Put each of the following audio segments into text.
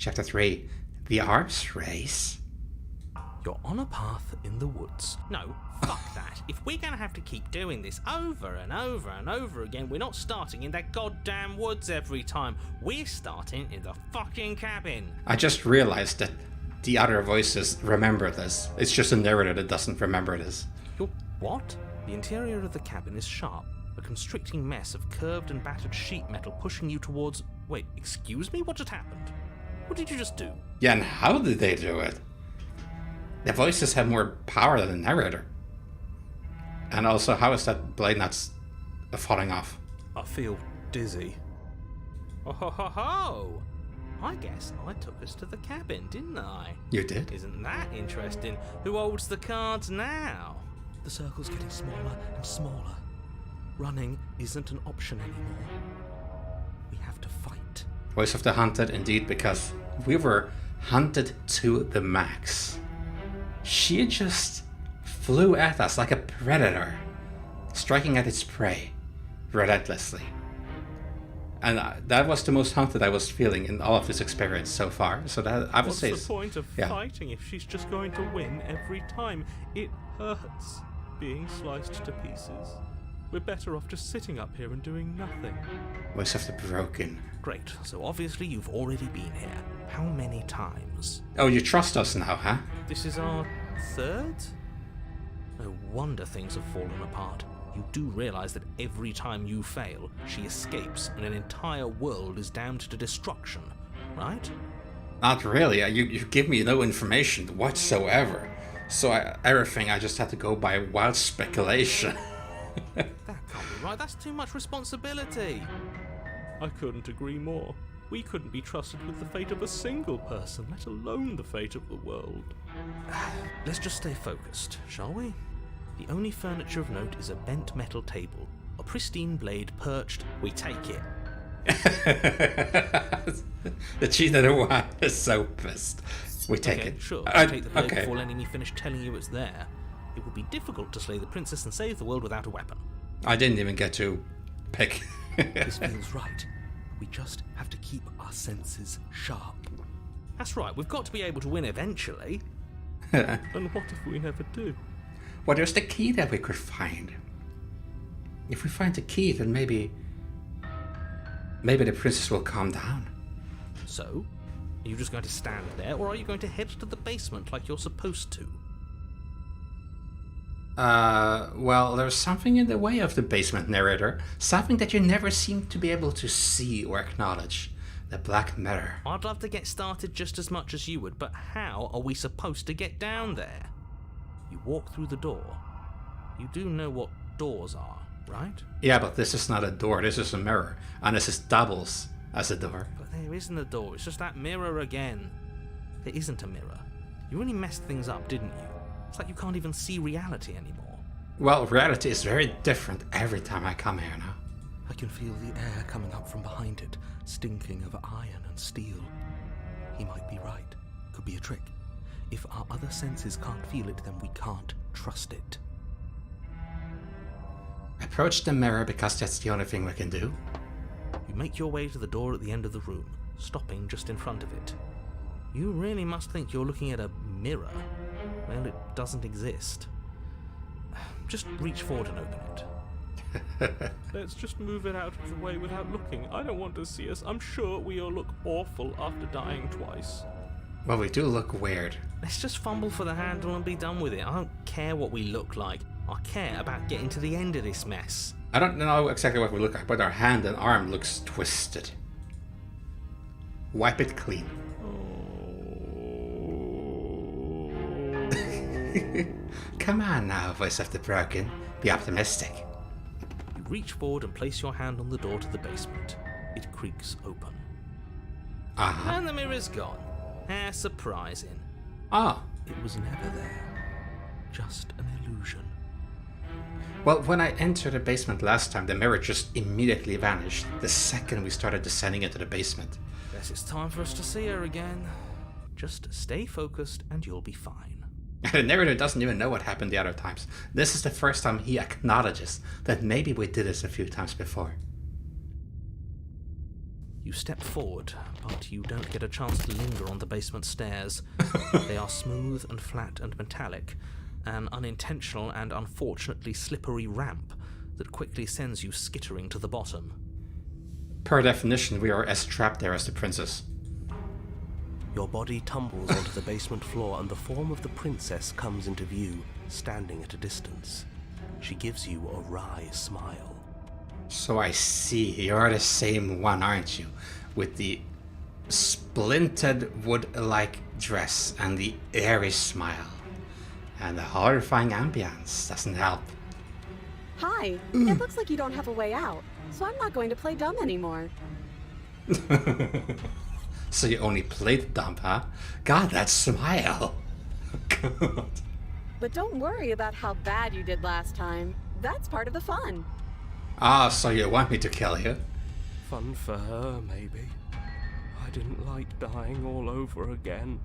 Chapter 3. The Arms Race. You're on a path in the woods. No, fuck that. If we're gonna have to keep doing this over and over and over again, we're not starting in that goddamn woods every time. We're starting in the fucking cabin. I just realized that the other voices remember this. It's just a narrator that doesn't remember this. You're what? The interior of the cabin is sharp. A constricting mess of curved and battered sheet metal pushing you towards... Wait, excuse me? What just happened? What did you just do? Yeah, and how did they do it? The voices have more power than the narrator. And also, how is that blade not falling off? I feel dizzy. Oh ho ho ho! I guess I took us to the cabin, didn't I? You did? Isn't that interesting? Who holds the cards now? The circle's getting smaller and smaller. Running isn't an option anymore. We have to fight. Voice of the Hunted, indeed, because we were hunted to the max. She just flew at us like a predator, striking at its prey relentlessly. And that was the most hunted I was feeling in all of this experience so far. So that I would say. What's the point of fighting if she's just going to win every time? It hurts being sliced to pieces. We're better off just sitting up here and doing nothing. Voice of the Broken. Great, so obviously you've already been here. How many times? Oh, you trust us now, huh? This is our third? No wonder things have fallen apart. You do realize that every time you fail, she escapes and an entire world is damned to destruction, right? Not really. You give me no information whatsoever. So everything I just had to go by wild speculation. That can't be right. That's too much responsibility. I couldn't agree more. We couldn't be trusted with the fate of a single person, let alone the fate of the world. Let's just stay focused, shall we? The only furniture of note is a bent metal table. A pristine blade perched. We take it. The cheater one is so pissed. We take it. Sure. Take the blade before letting me finish telling you it's there. It would be difficult to slay the princess and save the world without a weapon. I didn't even get to pick. This feels right. We just have to keep our senses sharp. That's right, we've got to be able to win eventually. And what if we never do? Well, there's the key that we could find. If we find the key, then maybe the princess will calm down. So, are you just going to stand there, or are you going to head to the basement like you're supposed to? Well, there's something in the way of the basement, narrator. Something that you never seem to be able to see or acknowledge. The Black Mirror. I'd love to get started just as much as you would, but how are we supposed to get down there? You walk through the door. You do know what doors are, right? Yeah, but this is not a door, this is a mirror. And this is doubles as a door. But there isn't a door, it's just that mirror again. There isn't a mirror. You really messed things up, didn't you? It's like you can't even see reality anymore. Well, reality is very different every time I come here now. I can feel the air coming up from behind it, stinking of iron and steel. He might be right. Could be a trick. If our other senses can't feel it, then we can't trust it. Approach the mirror because that's the only thing we can do. You make your way to the door at the end of the room, stopping just in front of it. You really must think you're looking at a mirror. Well, it doesn't exist. Just reach forward and open it. Let's just move it out of the way without looking. I don't want to see us. I'm sure we all look awful after dying twice. Well, we do look weird. Let's just fumble for the handle and be done with it. I don't care what we look like. I care about getting to the end of this mess. I don't know exactly what we look like, but our hand and arm looks twisted. Wipe it clean. Come on now, Voice of the Broken. Be optimistic. You reach forward and place your hand on the door to the basement. It creaks open. Uh-huh. And the mirror's gone. How surprising. Ah. It was never there. Just an illusion. Well, when I entered the basement last time, the mirror just immediately vanished the second we started descending into the basement. Guess it's time for us to see her again. Just stay focused and you'll be fine. The narrator doesn't even know what happened the other times. This is the first time he acknowledges that maybe we did this a few times before. You step forward, but you don't get a chance to linger on the basement stairs. They are smooth and flat and metallic, an unintentional and unfortunately slippery ramp that quickly sends you skittering to the bottom. Per definition, we are as trapped there as the princess. Your body tumbles onto the basement floor and the form of the princess comes into view, standing at a distance. She gives you a wry smile. So I see, you're the same one, aren't you? With the splintered wood-like dress and the airy smile. And the horrifying ambience doesn't help. Hi, it looks like you don't have a way out, so I'm not going to play dumb anymore. So you only played dumb, huh? God, that smile! God. But don't worry about how bad you did last time. That's part of the fun. Ah, so you want me to kill you? Fun for her, maybe. I didn't like dying all over again.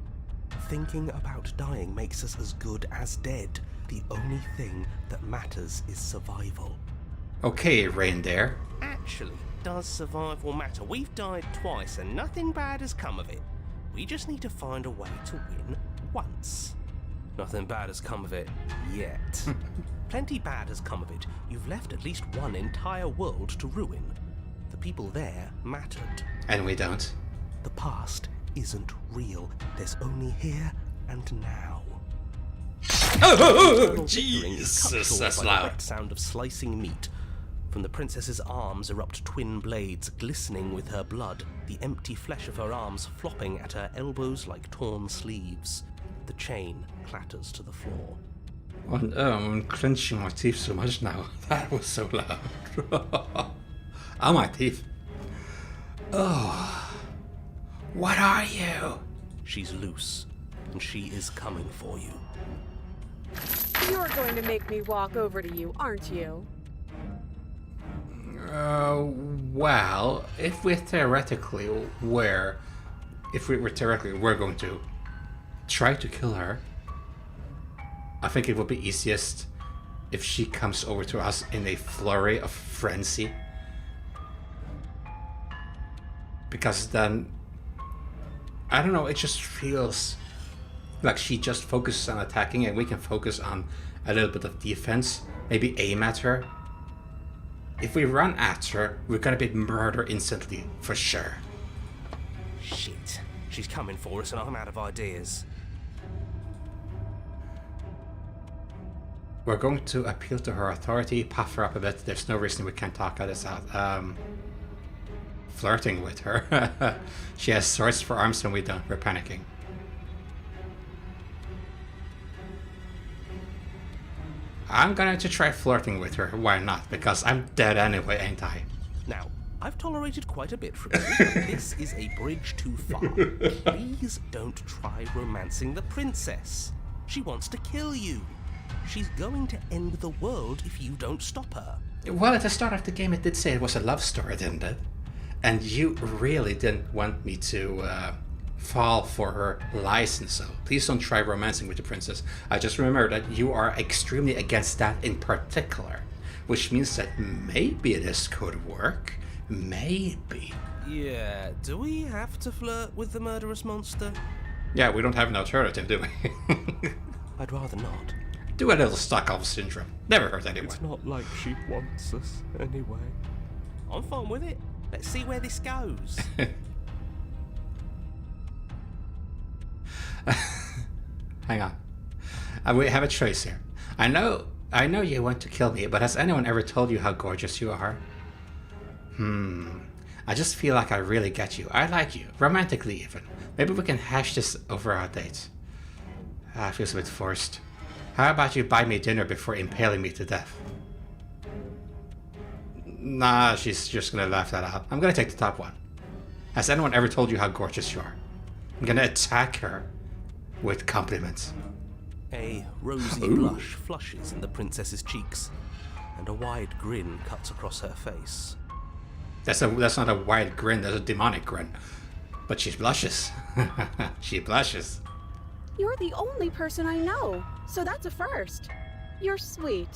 Thinking about dying makes us as good as dead. The only thing that matters is survival. Okay, reindeer. Actually, does survival matter? We've died twice and nothing bad has come of it. We just need to find a way to win once. Nothing bad has come of it yet. Plenty bad has come of it. You've left at least one entire world to ruin. The people there mattered. And we don't. The past isn't real. There's only here and now. Oh, Eternal bickering is cut Jesus, short that's by the loud. wet sound of slicing meat. From the princess's arms erupt twin blades, glistening with her blood, the empty flesh of her arms flopping at her elbows like torn sleeves. The chain clatters to the floor. I'm clenching my teeth so much now. That was so loud. Oh, my teeth. Oh. What are you? She's loose, and she is coming for you. You're going to make me walk over to you, aren't you? Well, if we theoretically were going to try to kill her, I think it would be easiest if she comes over to us in a flurry of frenzy. Because then, I don't know, it just feels like she just focuses on attacking and we can focus on a little bit of defense, maybe aim at her. If we run at her, we're gonna be murdered instantly, for sure. Shit. She's coming for us and I'm out of ideas. We're going to appeal to her authority, puff her up a bit. There's no reason we can't talk this out. Flirting with her. She has swords for arms and we don't. We're panicking. I'm going to try flirting with her. Why not? Because I'm dead anyway, ain't I? Now, I've tolerated quite a bit from you, but this is a bridge too far. Please don't try romancing the princess. She wants to kill you. She's going to end the world if you don't stop her. Well, at the start of the game it did say it was a love story, didn't it? And you really didn't want me to fall for her lies and so. Please don't try romancing with the princess. I just remember that you are extremely against that in particular. Which means that maybe this could work. Maybe. Yeah, do we have to flirt with the murderous monster? Yeah, we don't have an alternative, do we? I'd rather not. Do a little Stockholm Syndrome. Never hurt anyone. It's not like she wants us anyway. I'm fine with it. Let's see where this goes. Hang on. We have a choice here. I know you want to kill me, but has anyone ever told you how gorgeous you are? I just feel like I really get you. I like you. Romantically even. Maybe we can hash this over our date. It feels a bit forced. How about you buy me dinner before impaling me to death? Nah, she's just gonna laugh that out. I'm gonna take the top one. Has anyone ever told you how gorgeous you are? I'm gonna attack her with compliments. A rosy blush flushes in the princess's cheeks, and a wide grin cuts across her face. That's not a wide grin, that's a demonic grin. But she blushes. She blushes. You're the only person I know, so that's a first. You're sweet.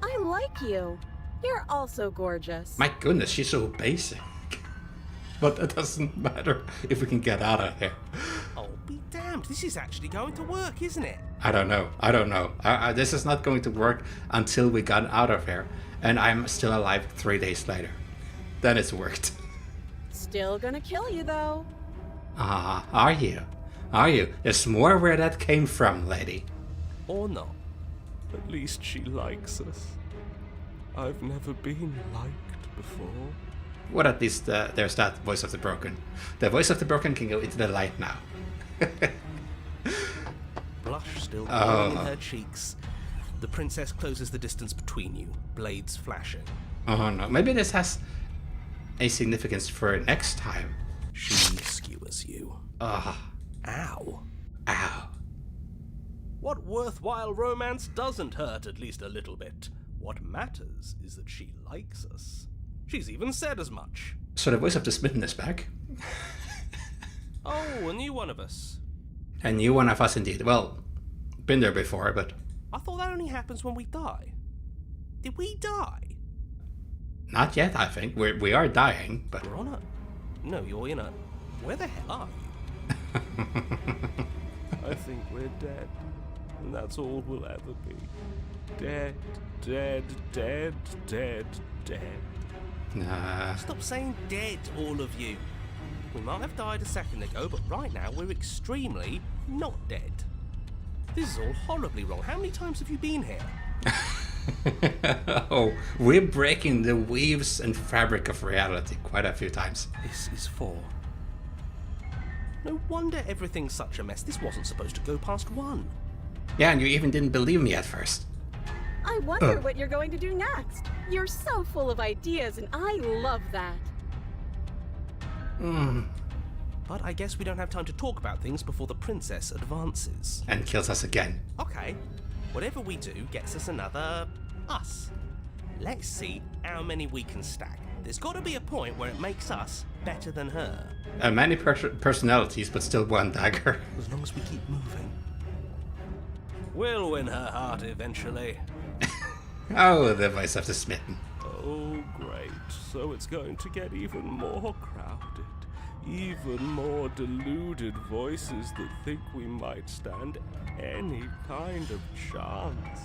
I like you. You're also gorgeous. My goodness, she's so basic. But it doesn't matter if we can get out of here. Oh, be damned. This is actually going to work, isn't it? I don't know. This is not going to work until we got out of here. And I'm still alive 3 days later. Then it's worked. Still gonna kill you, though. Are you? Are you? There's more where that came from, lady. Or not. At least she likes us. I've never been liked before. Well, at least there's that voice of the broken. The voice of the broken can go into the light now. Blush still glowing in her cheeks. The princess closes the distance between you, blades flashing. Oh no, maybe this has a significance for next time. She skewers you. Ugh. Ow. Ow. What worthwhile romance doesn't hurt at least a little bit? What matters is that she likes us. She's even said as much. So the voice of the smitten is back. Oh, a new one of us. A new one of us indeed. Well, been there before, but... I thought that only happens when we die. Did we die? Not yet, I think. We are dying, but... We're on a... No, you're in a... Where the hell are you? I think we're dead. And that's all we'll ever be. Dead, dead, dead, dead, dead. Nah. Stop saying dead, all of you. We might have died a second ago, but right now we're extremely not dead. This is all horribly wrong. How many times have you been here? Oh, we're breaking the weaves and fabric of reality quite a few times. This is 4. No wonder everything's such a mess. This wasn't supposed to go past 1. Yeah, and you even didn't believe me at first. I wonder what you're going to do next. You're so full of ideas, and I love that. But I guess we don't have time to talk about things before the princess advances. And kills us again. Okay, whatever we do gets us another us. Let's see how many we can stack. There's got to be a point where it makes us better than her. Many personalities, but still one dagger. As long as we keep moving. We'll win her heart eventually. Oh, the voice of the smitten. Oh, great. So it's going to get even more crowded. Even more deluded voices that think we might stand any kind of chance.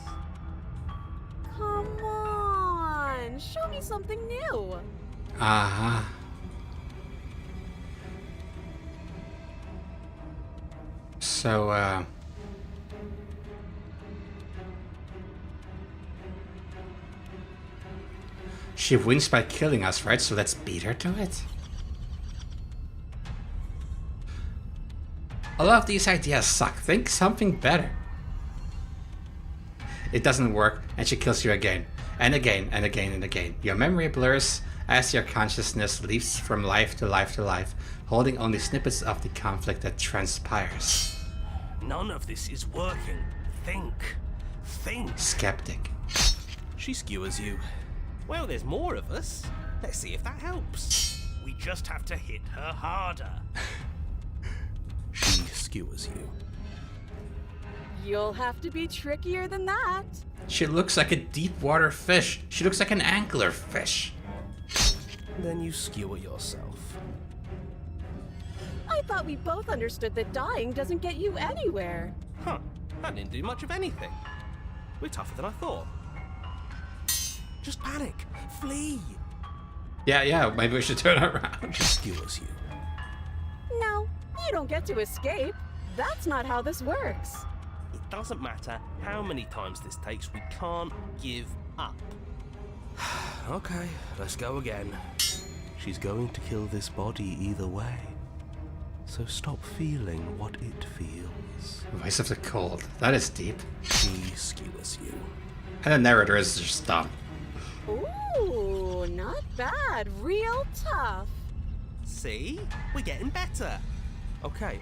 Come on, show me something new. Uh-huh. So, she wins by killing us, right? So let's beat her to it. A lot of these ideas suck. Think something better. It doesn't work, and she kills you again, and again, and again, and again. Your memory blurs as your consciousness leaps from life to life to life, holding only snippets of the conflict that transpires. None of this is working. Think. Think. Skeptic. She skewers you. Well, there's more of us. Let's see if that helps. We just have to hit her harder. She skewers you. You'll have to be trickier than that. She looks like a deep water fish. She looks like an angler fish. Then you skewer yourself. I thought we both understood that dying doesn't get you anywhere. Huh. That didn't do much of anything. We're tougher than I thought. Just panic. Flee. Yeah, maybe we should turn around. She skewers you. No, you don't get to escape. That's not how this works. It doesn't matter how many times this takes, we can't give up. Okay, let's go again. She's going to kill this body either way. So stop feeling what it feels. Voice of the cold. That is deep. She skewers you. And the narrator is just dumb. Ooh, not bad. Real tough. See? We're getting better. Okay,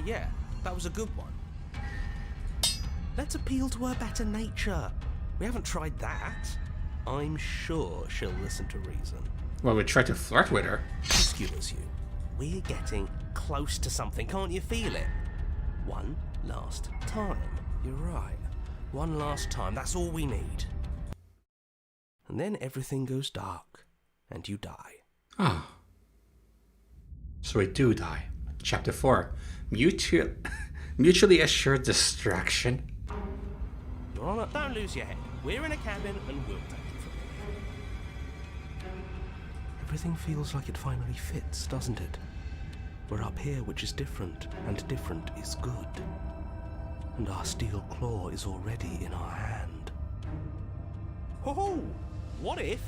yeah. That was a good one. Let's appeal to her better nature. We haven't tried that. I'm sure she'll listen to reason. Well, we tried to flirt with her. She skewers you. We're getting close to something, can't you feel it? One last time. You're right. One last time, that's all we need. And then everything goes dark, and you die. Oh. So we do die. Chapter 4. Mutually assured destruction. You're on it. Don't lose your head. We're in a cabin and we'll take it from here. Everything feels like it finally fits, doesn't it? We're up here, which is different, and different is good. And our steel claw is already in our hand. Oh, what if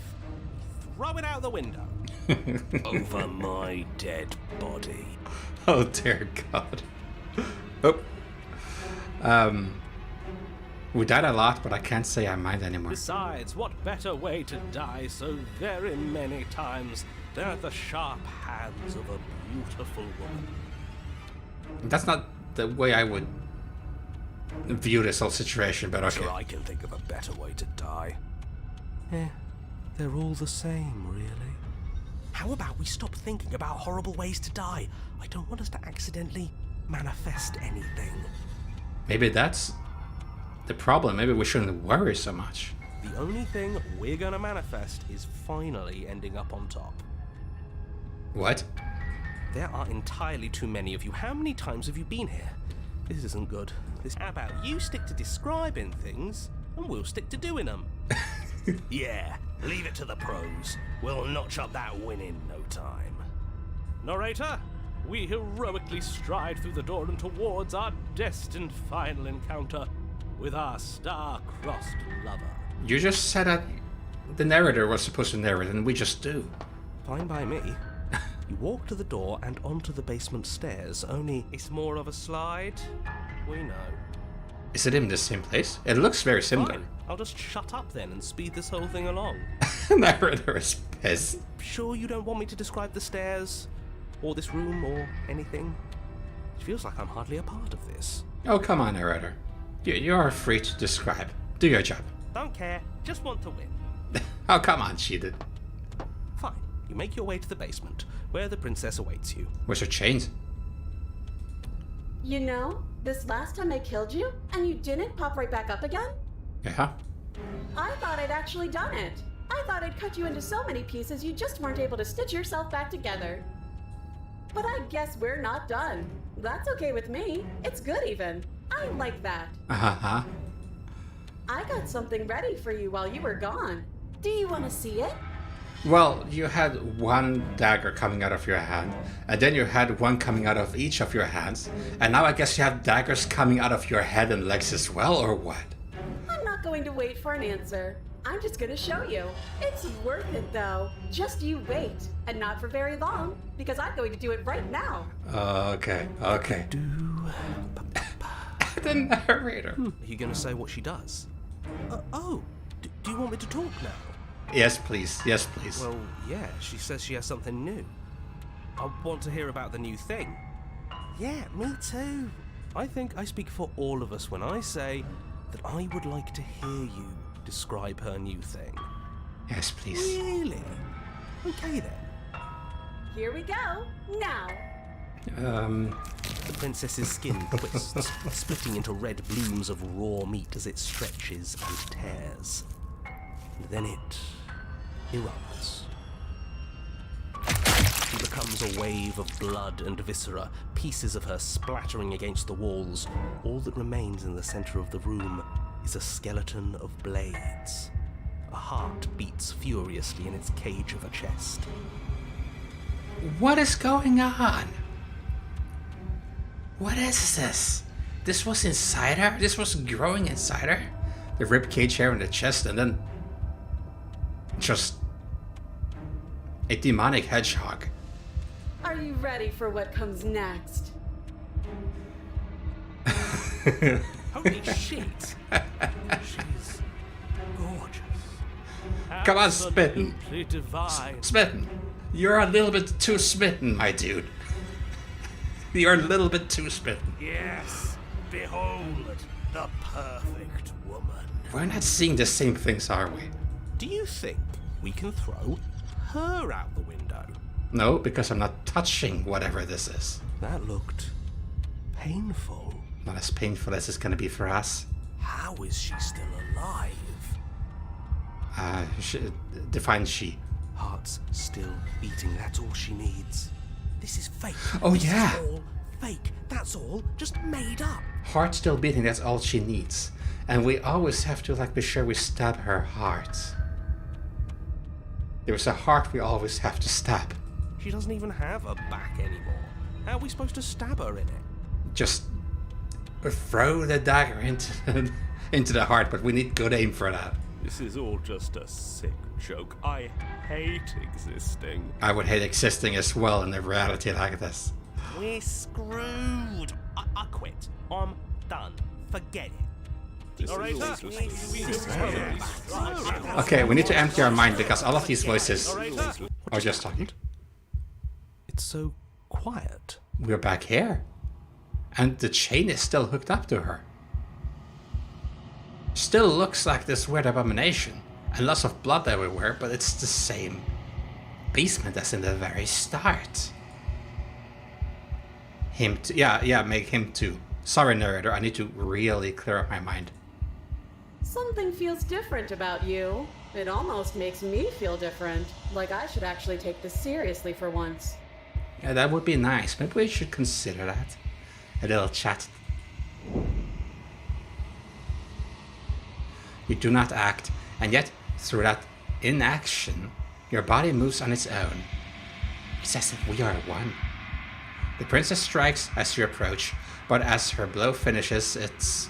we throw it out the window? Over my dead body. Oh dear God. Oh. We died a lot, but I can't say I mind anymore. Besides, what better way to die so very many times than at the sharp hands of a beautiful woman? That's not the way I would view this whole situation, but okay. Sure, I can think of a better way to die. Yeah, they're all the same, really. How about we stop thinking about horrible ways to die? I don't want us to accidentally manifest anything. Maybe that's the problem. Maybe we shouldn't worry so much. The only thing we're gonna manifest is finally ending up on top. What? There are entirely too many of you. How many times have you been here? This isn't good. How about you stick to describing things, and we'll stick to doing them? Yeah, leave it to the pros. We'll notch up that win in no time. Narrator, we heroically stride through the door and towards our destined final encounter with our star-crossed lover. You just said that the narrator was supposed to narrate, and we just do. Fine by me. You walk to the door and onto the basement stairs, only it's more of a slide. We know. Is it in the same place? It looks very similar. Fine. I'll just shut up then and speed this whole thing along. Narrator is pissed. Sure you don't want me to describe the stairs, or this room, or anything? It feels like I'm hardly a part of this. Oh, come on, narrator. You are free to describe. Do your job. Don't care, just want to win. Oh, come on, cheated. Fine. You make your way to the basement, where the princess awaits you. Where's your chains? You know, this last time I killed you, and you didn't pop right back up again? Yeah? I thought I'd actually done it. I thought I'd cut you into so many pieces you just weren't able to stitch yourself back together. But I guess we're not done. That's okay with me. It's good even. I like that. Uh-huh. I got something ready for you while you were gone. Do you want to see it? Well, you had one dagger coming out of your hand, and then you had one coming out of each of your hands, and now I guess you have daggers coming out of your head and legs as well, or what? I'm not going to wait for an answer. I'm just going to show you. It's worth it, though. Just you wait. And not for very long, because I'm going to do it right now. Okay. The narrator. Are you going to say what she does? Do you want me to talk now? Yes, please. Yes, please. Well, yeah, she says she has something new. I want to hear about the new thing. Yeah, me too. I think I speak for all of us when I say that I would like to hear you describe her new thing. Yes, please. Really? Okay then. Here we go. Now. The princess's skin twists, splitting into red blooms of raw meat as it stretches and tears. And then it erupts. She becomes a wave of blood and viscera, pieces of her splattering against the walls. All that remains in the center of the room is a skeleton of blades. A heart beats furiously in its cage of a chest. What is going on? What is this? This was inside her? This was growing inside her? The ribcage here in the chest, and then just a demonic hedgehog. Are you ready for what comes next? Holy shit! She's gorgeous. Come on, Spitten. Absolutely divine. Smitten, you're a little bit too smitten, my dude. You're a little bit too smitten. Yes, behold the perfect woman. We're not seeing the same things, are we? Do you think we can throw her out the window? No, because I'm not touching whatever this is. That looked painful. Not as painful as it's gonna be for us. How is she still alive? Define she. Heart's still beating, that's all she needs. This is fake. Oh, This yeah. is all fake. That's all. Just made up. Heart still beating, that's all she needs. And we always have to be sure we stab her heart. There's a heart we always have to stab. She doesn't even have a back anymore. How are we supposed to stab her in it? Just throw the dagger into the heart, but we need good aim for that. This is all just a sick joke. I hate existing. I would hate existing as well in a reality like this. We're screwed. I quit. I'm done. Forget it. Okay, we need to empty our mind because all of these voices are just talking. It's so quiet. We're back here. And the chain is still hooked up to her. Still looks like this weird abomination. And lots of blood everywhere, but it's the same basement as in the very start. Him too. Yeah, make him too. Sorry, narrator, I need to really clear up my mind. Something feels different about you. It almost makes me feel different. Like I should actually take this seriously for once. Yeah, that would be nice. Maybe we should consider that. A little chat. You do not act, and yet, through that inaction, your body moves on its own. It's as if we are one. The princess strikes as you approach, but as her blow finishes its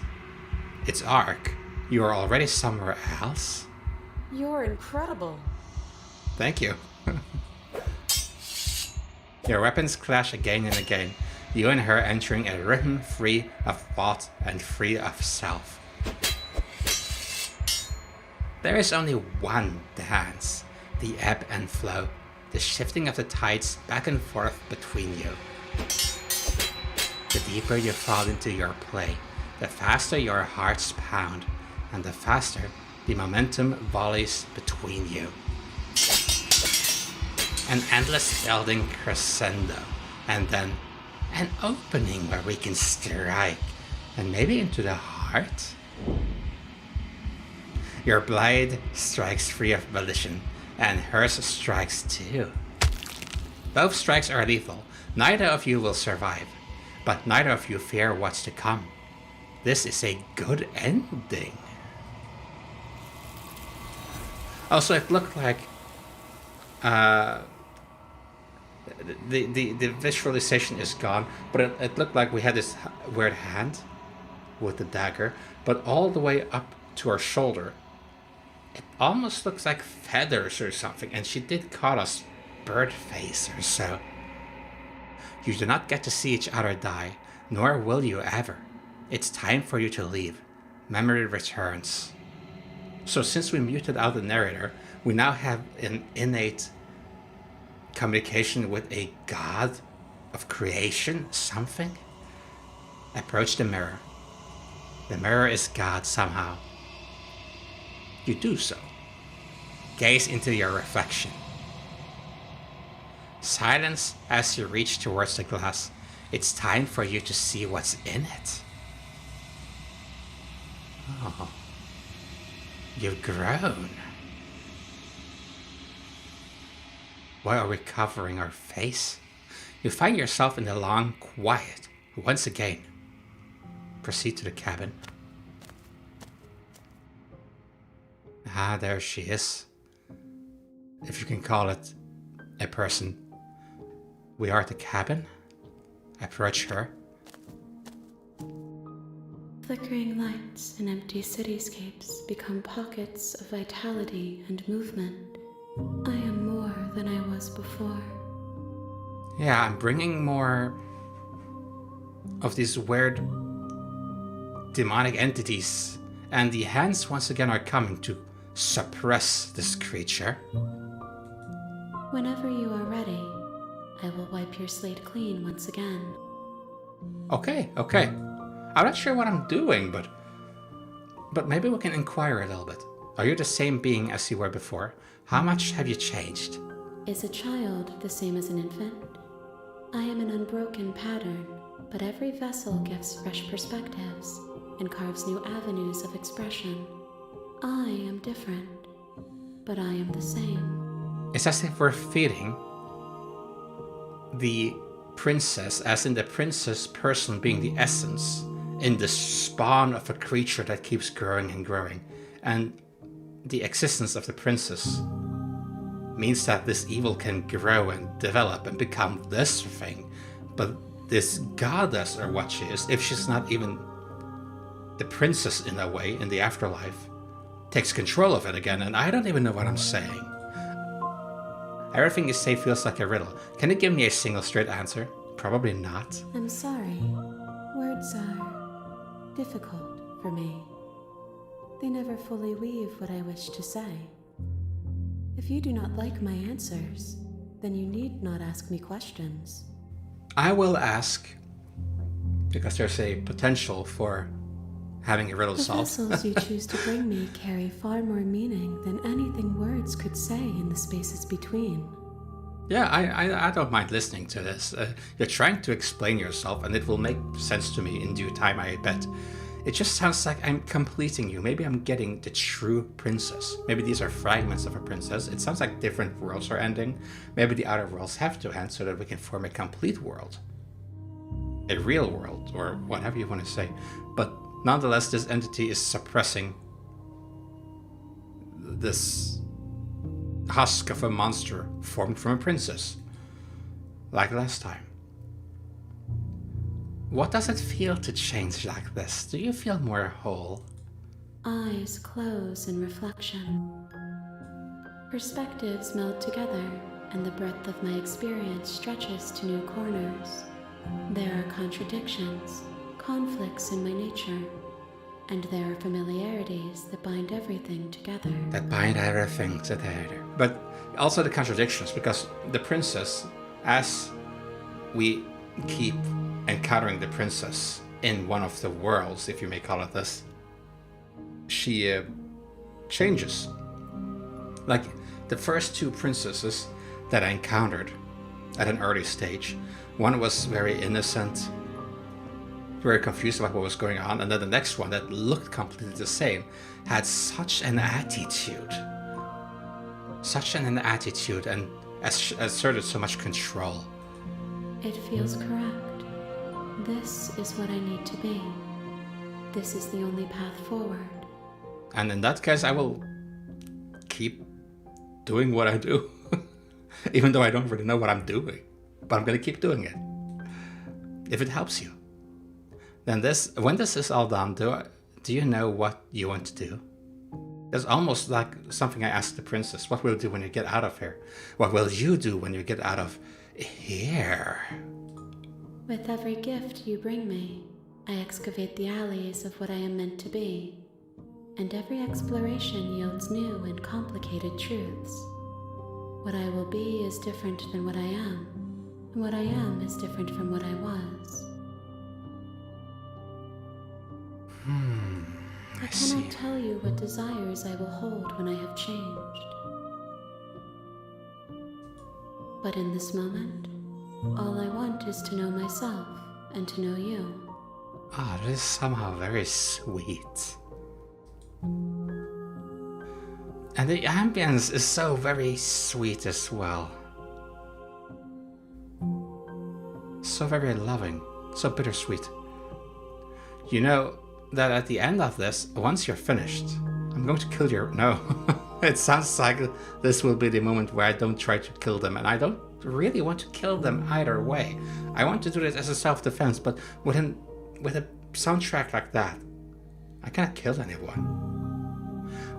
arc, you are already somewhere else. You're incredible. Thank you. Your weapons clash again and again, you and her entering a rhythm free of thought and free of self. There is only one dance, the ebb and flow, the shifting of the tides back and forth between you. The deeper you fall into your play, the faster your hearts pound, and the faster the momentum volleys between you. An endless building crescendo, and then an opening where we can strike, and maybe into the heart? Your blade strikes free of volition, and hers strikes too. Both strikes are lethal. Neither of you will survive, but neither of you fear what's to come. This is a good ending. Also, it looked like the visualization is gone, but it looked like we had this weird hand with the dagger, but all the way up to her shoulder. It almost looks like feathers or something, and she did call us bird face or so. You do not get to see each other die, nor will you ever. It's time for you to leave. Memory returns. So since we muted out the narrator, we now have an innate communication with a god of creation, something? Approach the mirror. The mirror is God somehow. You do so. Gaze into your reflection. Silence as you reach towards the glass. It's time for you to see what's in it. Oh. You've grown. Why are we covering our face? You find yourself in the long quiet once again. Proceed to the cabin. Ah, there she is. If you can call it a person. We are at the cabin. Approach her. Flickering lights in empty cityscapes become pockets of vitality and movement. I am more than I was before. Yeah, I'm bringing more of these weird demonic entities, and the hands once again are coming to suppress this creature. Whenever you are ready, I will wipe your slate clean once again. Okay. I'm not sure what I'm doing, but maybe we can inquire a little bit. Are you the same being as you were before? How much have you changed? Is a child the same as an infant? I am an unbroken pattern, but every vessel gives fresh perspectives and carves new avenues of expression. I am different, but I am the same. It's as if we're feeding the princess, as in the princess person being the essence, in the spawn of a creature that keeps growing and growing. And the existence of the princess means that this evil can grow and develop and become this thing. But this goddess, or what she is, if she's not even the princess in a way in the afterlife, takes control of it again, and I don't even know what I'm saying. Everything you say feels like a riddle. Can you give me a single straight answer? Probably not. I'm sorry. Words are difficult for me. They never fully weave what I wish to say. If you do not like my answers, then you need not ask me questions. I will ask, because there's a potential for having a riddle The solved. vessels you choose to bring me carry far more meaning than anything words could say in the spaces between. Yeah, I don't mind listening to this. You're trying to explain yourself, and it will make sense to me in due time, I bet. It just sounds like I'm completing you. Maybe I'm getting the true princess. Maybe these are fragments of a princess. It sounds like different worlds are ending. Maybe the outer worlds have to end so that we can form a complete world. A real world, or whatever you want to say. But nonetheless, this entity is suppressing this husk of a monster formed from a princess. Like last time. What does it feel to change like this? Do you feel more whole? Eyes close in reflection. Perspectives meld together, and the breadth of my experience stretches to new corners. There are contradictions, conflicts in my nature, and there are familiarities that bind everything together. That bind everything together. But also the contradictions, because the princess, as we keep encountering the princess in one of the worlds, if you may call it this, she changes. Like the first two princesses that I encountered at an early stage, one was very innocent, very confused about what was going on, and then the next one that looked completely the same had such an attitude and asserted so much control. It feels correct. This is what I need to be. This is the only path forward. And in that case, I will keep doing what I do. Even though I don't really know what I'm doing. But I'm going to keep doing it. If it helps you. Then when this is all done, do you know what you want to do? It's almost like something I asked the princess. What will you do when you get out of here? What will you do when you get out of here? With every gift you bring me, I excavate the alleys of what I am meant to be, and every exploration yields new and complicated truths. What I will be is different than what I am, and what I am is different from what I was. I cannot tell you what desires I will hold when I have changed. But in this moment, all I want is to know myself and to know you. Ah, that is somehow very sweet. And the ambience is so very sweet as well. So very loving, so bittersweet. You know that at the end of this, once you're finished, I'm going to kill your... No, it sounds like this will be the moment where I don't try to kill them, and I don't really want to kill them either way. I want to do this as a self-defense, but with a soundtrack like that, I cannot kill anyone.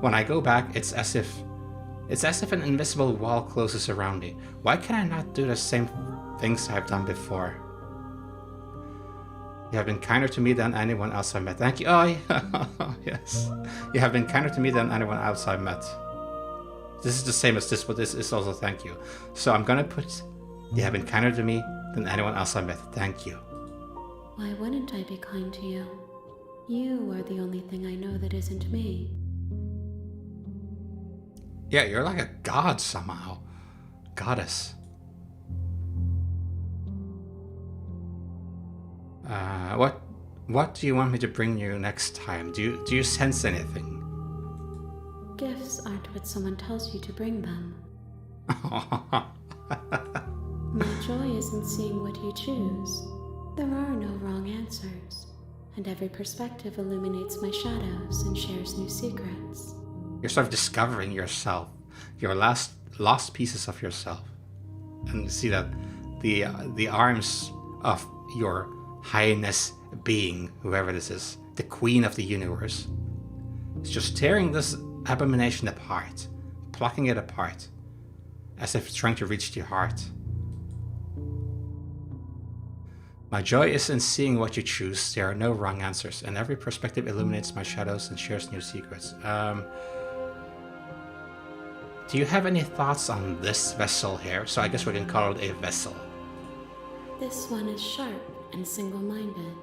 When I go back, it's as if an invisible wall closes around me. Why can I not do the same things I've done before? You have been kinder to me than anyone else I met. Thank you. Oh, yeah. Yes. You have been kinder to me than anyone else I met. This is the same as this, but this is also thank you. So I'm gonna put, you have been kinder to me than anyone else I met. Thank you. Why wouldn't I be kind to you? You are the only thing I know that isn't me. Yeah, you're like a god somehow. Goddess. What do you want me to bring you next time? Do you sense anything? Gifts aren't what someone tells you to bring them. My joy is in seeing what you choose. There are no wrong answers, and every perspective illuminates my shadows and shares new secrets. You're sort of discovering yourself, your lost pieces of yourself. And you see that the arms of your highness being, whoever this is, the queen of the universe, is just tearing this abomination apart, plucking it apart, as if it's trying to reach your heart. My joy is in seeing what you choose. There are no wrong answers, and every perspective illuminates my shadows and shares new secrets. Do you have any thoughts on this vessel here? So I guess we can call it a vessel. This one is sharp and single-minded.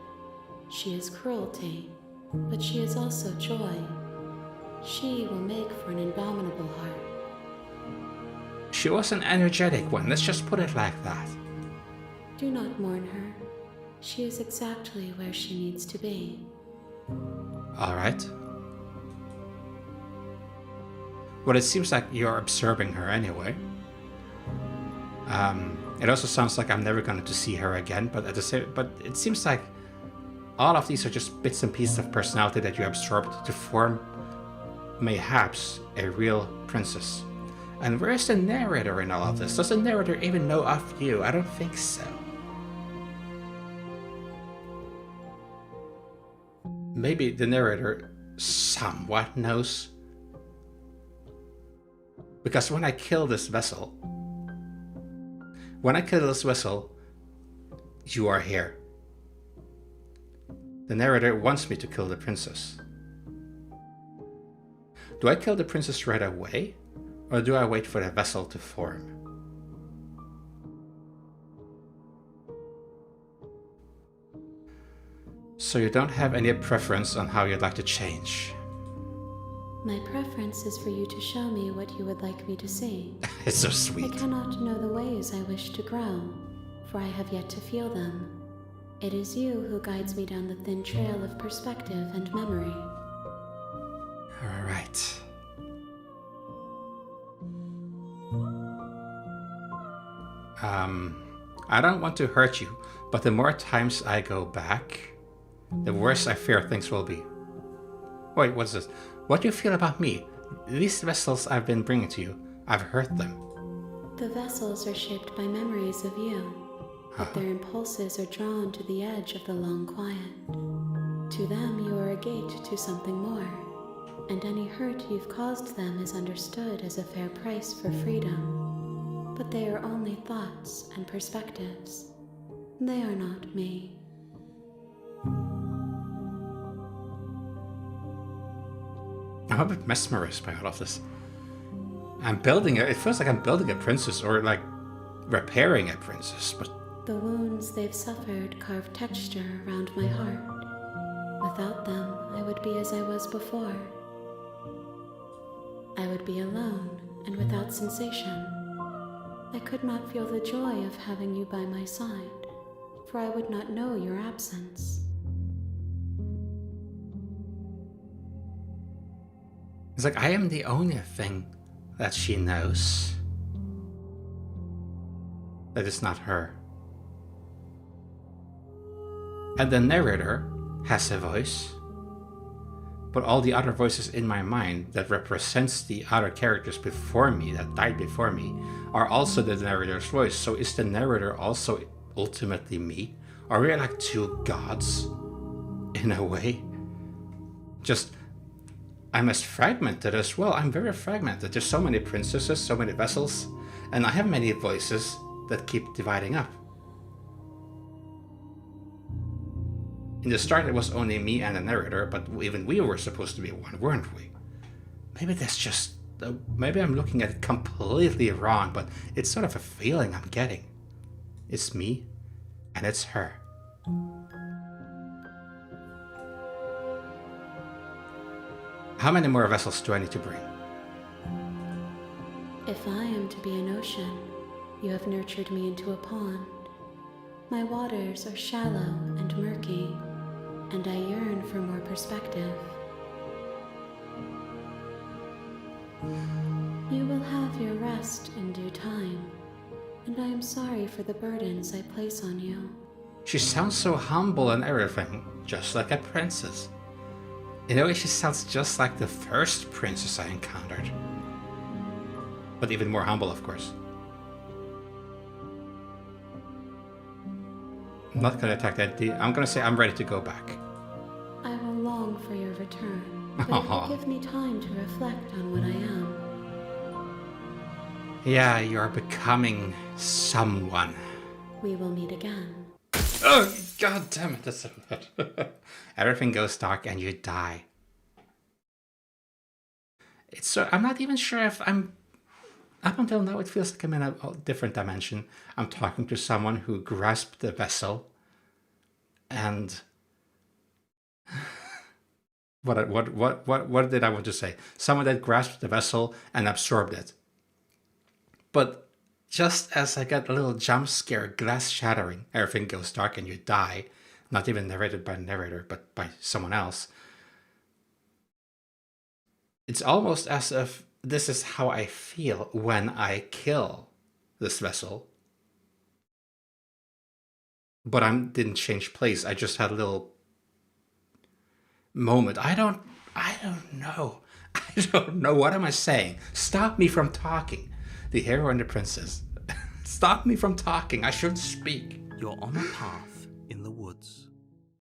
She is cruelty, but she is also joy. She will make for an indomitable heart. She was an energetic one, let's just put it like that. Do not mourn her. She is exactly where she needs to be. Alright. Well, it seems like you're observing her anyway. It also sounds like I'm never going to see her again, but it seems like all of these are just bits and pieces of personality that you absorbed to form, mayhaps, a real princess. And where's the narrator in all of this? Does the narrator even know of you? I don't think so. Maybe the narrator somewhat knows. Because when I kill this vessel, you are here. The narrator wants me to kill the princess. Do I kill the princess right away? Or do I wait for the vessel to form? So you don't have any preference on how you'd like to change? My preference is for you to show me what you would like me to see. It's so sweet. I cannot know the ways I wish to grow, for I have yet to feel them. It is you who guides me down the thin trail of perspective and memory. All right. I don't want to hurt you, but the more times I go back, the worse I fear things will be. Wait, what's this? What do you feel about me? These vessels I've been bringing to you, I've hurt them. The vessels are shaped by memories of you, but their impulses are drawn to the edge of the long quiet. To them, you are a gate to something more, and any hurt you've caused them is understood as a fair price for freedom. But they are only thoughts and perspectives. They are not me. I'm a bit mesmerized by all of this. It feels like I'm building a princess, or like repairing a princess, but... The wounds they've suffered carve texture around my heart. Without them, I would be as I was before. I would be alone and without sensation. I could not feel the joy of having you by my side, for I would not know your absence. It's like I am the only thing that she knows that is not her. And the narrator has a voice, but all the other voices in my mind that represents the other characters before me, that died before me, are also the narrator's voice. So is the narrator also ultimately me? Are we like two gods, in a way? Just, I'm as fragmented as well. I'm very fragmented. There's so many princesses, so many vessels, and I have many voices that keep dividing up. In the start, it was only me and the narrator, but even we were supposed to be one, weren't we? Maybe that's just... maybe I'm looking at it completely wrong, but it's sort of a feeling I'm getting. It's me, and it's her. How many more vessels do I need to bring? If I am to be an ocean, you have nurtured me into a pond. My waters are shallow and murky, and I yearn for more perspective. You will have your rest in due time, and I am sorry for the burdens I place on you. She sounds so humble and everything, just like a princess. In a way, she sounds just like the first princess I encountered. But even more humble, of course. I'm not gonna attack that I'm gonna say I'm ready to go back. I will long for your return, but it will give me time to reflect on what I am. Yeah, you're becoming someone. We will meet again. Oh, god damn it, that's so bad. Everything goes dark and you die. It's so, I'm not even sure if I'm... Up until now, it feels like I'm in a different dimension. I'm talking to someone who grasped the vessel and... What did I want to say? Someone that grasped the vessel and absorbed it. But just as I got a little jump scare, glass shattering, everything goes dark and you die, not even narrated by the narrator, but by someone else. It's almost as if this is how I feel when I kill this vessel. But I didn't change place. I just had a little moment. I don't know. I don't know. What am I saying? Stop me from talking. The hero and the princess. Stop me from talking. I shouldn't speak. You're on a path in the woods.